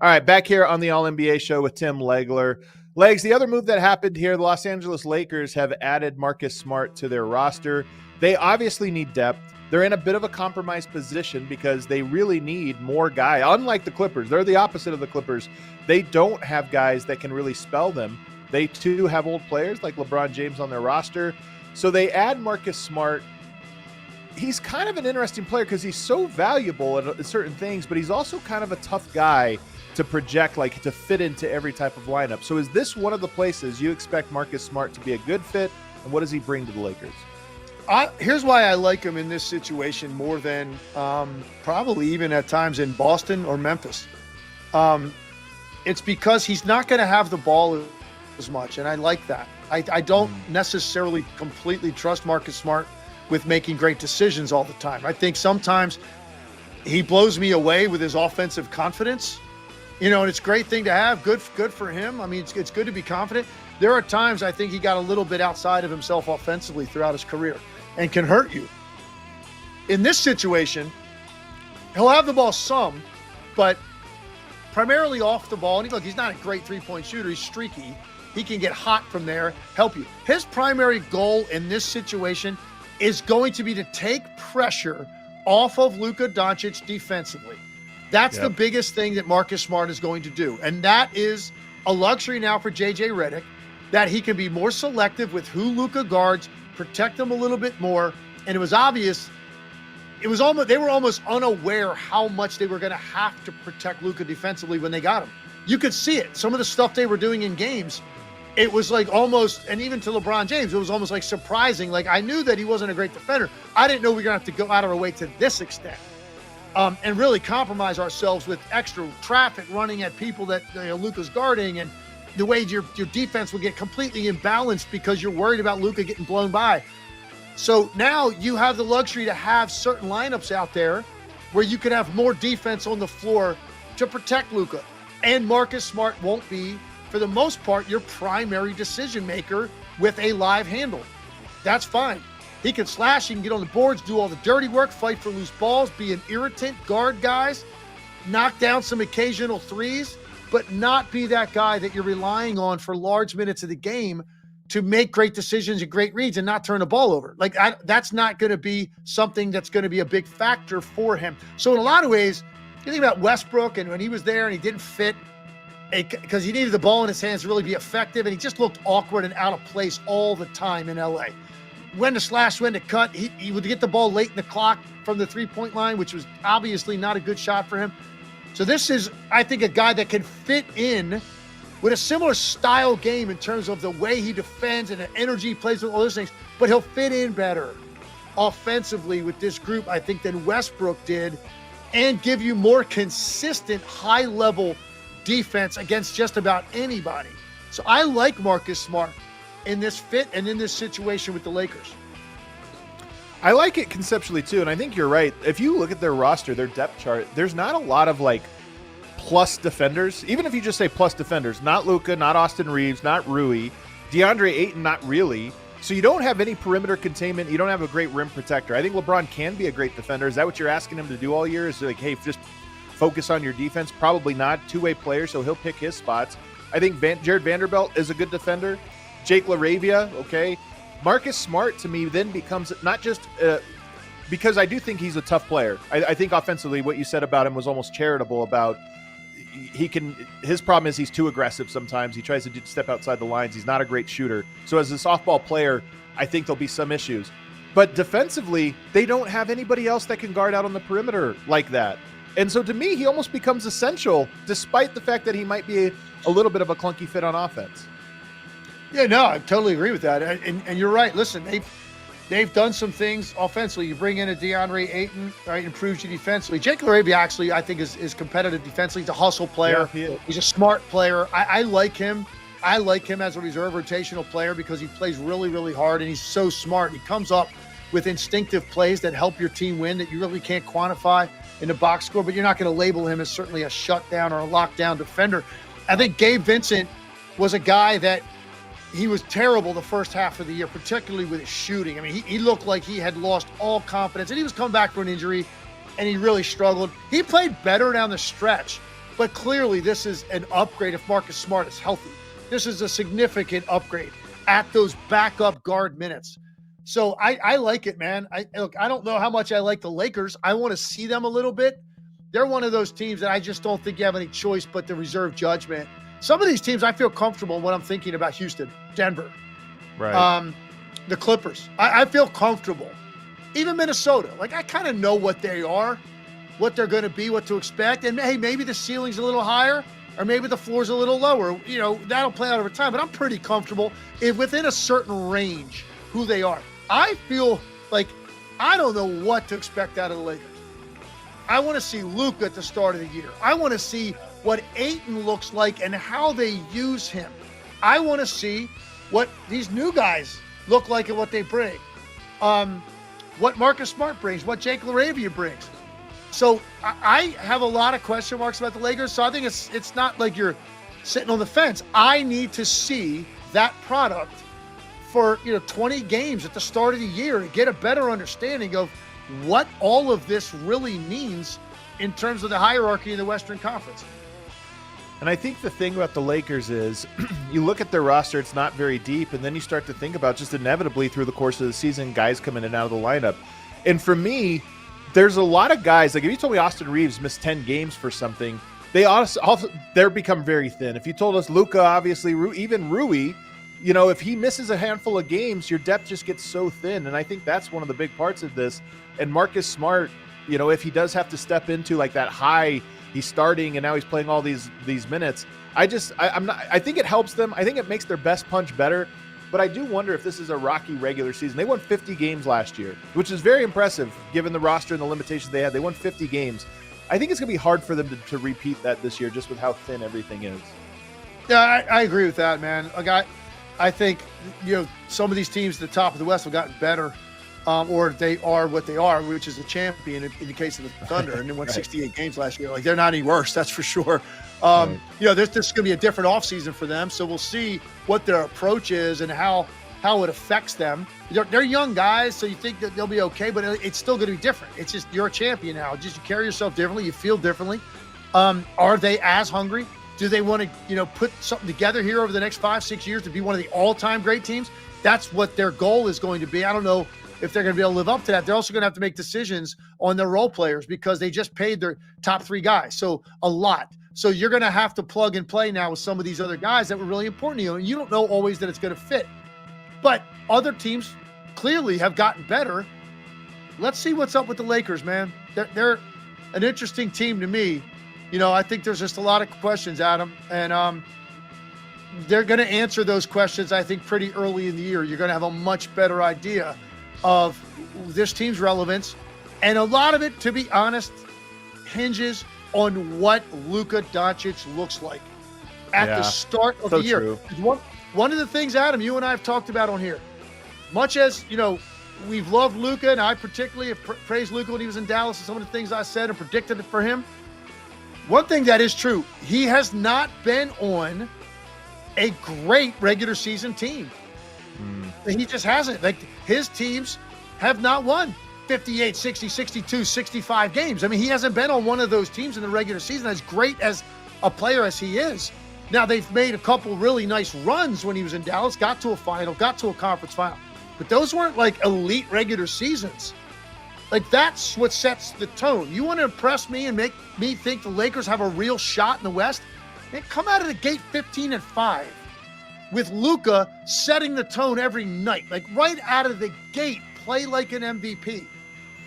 All right, back here on the All-NBA show with Tim Legler. Legs, the other move that happened here, the Los Angeles Lakers have added Marcus Smart to their roster. They obviously need depth. They're in a bit of a compromised position because they really need more guys. Unlike the Clippers, they're the opposite of the Clippers. They don't have guys that can really spell them. They too have old players like LeBron James on their roster. So they add Marcus Smart. He's kind of an interesting player because he's so valuable at certain things, but he's also kind of a tough guy to project, like to fit into every type of lineup. So is this one of the places you expect Marcus Smart to be a good fit? And what does he bring to the Lakers? Here's why I like him in this situation more than probably even at times in Boston or Memphis. It's because he's not going to have the ball as much, and I like that. I don't necessarily completely trust Marcus Smart with making great decisions all the time. I think sometimes he blows me away with his offensive confidence. And it's a great thing to have. Good for him. I mean, it's good to be confident. There are times I think he got a little bit outside of himself offensively throughout his career and can hurt you. In this situation, he'll have the ball some, but primarily off the ball. And look, he's not a great three-point shooter. He's streaky. He can get hot from there, help you. His primary goal in this situation is going to be to take pressure off of Luka Doncic defensively. That's the biggest thing that Marcus Smart is going to do. And that is a luxury now for JJ Redick, that he can be more selective with who Luka guards, protect them a little bit more. And it was obvious, they were almost unaware how much they were going to have to protect Luka defensively when they got him. You could see it. Some of the stuff they were doing in games, it was like almost, and even to LeBron James, it was almost like surprising. Like, I knew that he wasn't a great defender. I didn't know we were going to have to go out of our way to this extent. And really compromise ourselves with extra traffic running at people that Luka's guarding, and the way your defense will get completely imbalanced because you're worried about Luka getting blown by. So now you have the luxury to have certain lineups out there where you can have more defense on the floor to protect Luka. And Marcus Smart won't be, for the most part, your primary decision maker with a live handle. That's fine. He can slash, he can get on the boards, do all the dirty work, fight for loose balls, be an irritant, guard guys, knock down some occasional threes, but not be that guy that you're relying on for large minutes of the game to make great decisions and great reads and not turn the ball over. That's not going to be something that's going to be a big factor for him. So in a lot of ways, you think about Westbrook and when he was there and he didn't fit because he needed the ball in his hands to really be effective, and he just looked awkward and out of place all the time in LA. When to slash, when to cut. He would get the ball late in the clock from the three-point line, which was obviously not a good shot for him. So this is, I think, a guy that can fit in with a similar style game in terms of the way he defends and the energy he plays with, all those things, but he'll fit in better offensively with this group, I think, than Westbrook did, and give you more consistent high-level defense against just about anybody. So I like Marcus Smart in this fit and in this situation with the Lakers. I like it conceptually too, and I think you're right. If you look at their roster, their depth chart, there's not a lot of plus defenders. Even if you just say plus defenders, not Luka, not Austin Reeves, not Rui, DeAndre Ayton, not really. So you don't have any perimeter containment. You don't have a great rim protector. I think LeBron can be a great defender. Is that what you're asking him to do all year? Is like, hey, just focus on your defense? Probably not. Two-way player, so he'll pick his spots. I think Jared Vanderbilt is a good defender. Jake LaRavia, okay. Marcus Smart, to me, then becomes not just because I do think he's a tough player. I think offensively what you said about him was almost charitable about his problem is he's too aggressive sometimes. He tries to step outside the lines. He's not a great shooter. So as a softball player, I think there'll be some issues. But defensively, they don't have anybody else that can guard out on the perimeter like that. And so to me, he almost becomes essential despite the fact that he might be a little bit of a clunky fit on offense. Yeah, no, I totally agree with that. And you're right. Listen, they've done some things offensively. You bring in a DeAndre Ayton, right, improves you defensively. Jake LaRavia actually, I think, is competitive defensively. He's a hustle player. Yeah, he's a smart player. I like him. I like him as a reserve rotational player because he plays really, really hard, and he's so smart. He comes up with instinctive plays that help your team win that you really can't quantify in the box score, but you're not going to label him as certainly a shutdown or a lockdown defender. I think Gabe Vincent was a guy that he was terrible the first half of the year, particularly with his shooting. I mean, he looked like he had lost all confidence, and he was coming back from an injury, and he really struggled. He played better down the stretch, But clearly this is an upgrade if Marcus Smart is healthy. This is a significant upgrade at those backup guard minutes. So I like it, man. I don't know how much I like the Lakers. I want to see them a little bit. They're one of those teams that I just don't think you have any choice but to reserve judgment. Some of these teams I feel comfortable when I'm thinking about Houston, Denver, Right. the Clippers. I feel comfortable. Even Minnesota. Like, I kind of know what they are, what they're going to be, what to expect. And, hey, maybe the ceiling's a little higher or maybe the floor's a little lower. You know, that'll play out over time. But I'm pretty comfortable within a certain range who they are. I feel like I don't know what to expect out of the Lakers. I want to see Luka at the start of the year. I want to see what Ayton looks like and how they use him. I want to see what these new guys look like and what they bring. What Marcus Smart brings, what Jake LaRavia brings. So I have a lot of question marks about the Lakers. So I think it's not like you're sitting on the fence. I need to see that product for 20 games at the start of the year to get a better understanding of what all of this really means in terms of the hierarchy in the Western Conference. And I think the thing about the Lakers is you look at their roster, it's not very deep, and then you start to think about just inevitably through the course of the season, guys come in and out of the lineup. And for me, there's a lot of guys, like if you told me Austin Reeves missed 10 games for something, they're become very thin. If you told us Luka, obviously, even Rui, if he misses a handful of games, your depth just gets so thin. And I think that's one of the big parts of this. And Marcus Smart, if he does have to step into like that high, he's starting and now he's playing all these minutes. I think it helps them. I think it makes their best punch better. But I do wonder if this is a rocky regular season. They won 50 games last year, which is very impressive given the roster and the limitations they had. They won 50 games. I think it's going to be hard for them to repeat that this year just with how thin everything is. Yeah, I agree with that, man. Like I think, some of these teams at the top of the West have gotten better, or they are what they are, which is a champion in the case of the Thunder, and they won 68 games last year. Like, they're not any worse, that's for sure. There's going to be a different offseason for them, so we'll see what their approach is and how it affects them. They're young guys, so you think that they'll be okay, but it's still going to be different. It's just you're a champion now. Just you carry yourself differently, you feel differently. Are they as hungry? Do they want to, put something together here over the next 5-6 years to be one of the all-time great teams? That's what their goal is going to be. I don't know if they're going to be able to live up to that. They're also going to have to make decisions on their role players because they just paid their top 3 guys. So a lot. So you're going to have to plug and play now with some of these other guys that were really important to you. And you don't know always that it's going to fit. But other teams clearly have gotten better. Let's see what's up with the Lakers, man. They're an interesting team to me. I think there's just a lot of questions, Adam, and they're going to answer those questions, I think, pretty early in the year. You're going to have a much better idea of this team's relevance, and a lot of it, to be honest, hinges on what Luka Doncic looks like at the start of the year. True. One of the things, Adam, you and I have talked about on here, much as, we've loved Luka, and I particularly have praised Luka when he was in Dallas and some of the things I said and predicted for him. One thing that is true, he has not been on a great regular season team. He just hasn't. Like, his teams have not won 58, 60, 62, 65 games. I mean, he hasn't been on one of those teams in the regular season as great as a player as he is. Now, they've made a couple really nice runs when he was in Dallas, got to a final, got to a conference final. But those weren't like elite regular seasons. Like, that's what sets the tone. You want to impress me and make me think the Lakers have a real shot in the West? They come out of the gate 15-5 with Luka setting the tone every night. Like, right out of the gate, play like an MVP.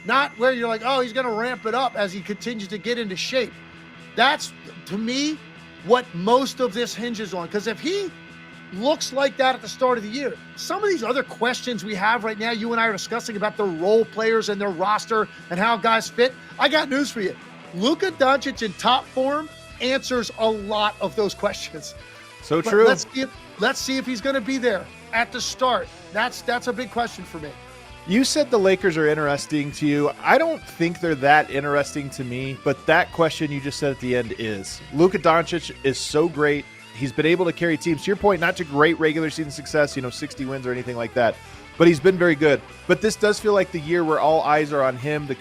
Not where you're like, oh, he's going to ramp it up as he continues to get into shape. That's, to me, what most of this hinges on. Because if he looks like that at the start of the year, some of these other questions we have right now, you and I are discussing about the role players and their roster and how guys fit. I got news for you. Luka Doncic in top form answers a lot of those questions. So but true. Let's see if he's going to be there at the start. That's a big question for me. You said the Lakers are interesting to you. I don't think they're that interesting to me, but that question you just said at the end is. Luka Doncic is so great. He's been able to carry teams, to your point, not to great regular season success, 60 wins or anything like that, but he's been very good. But this does feel like the year where all eyes are on him. The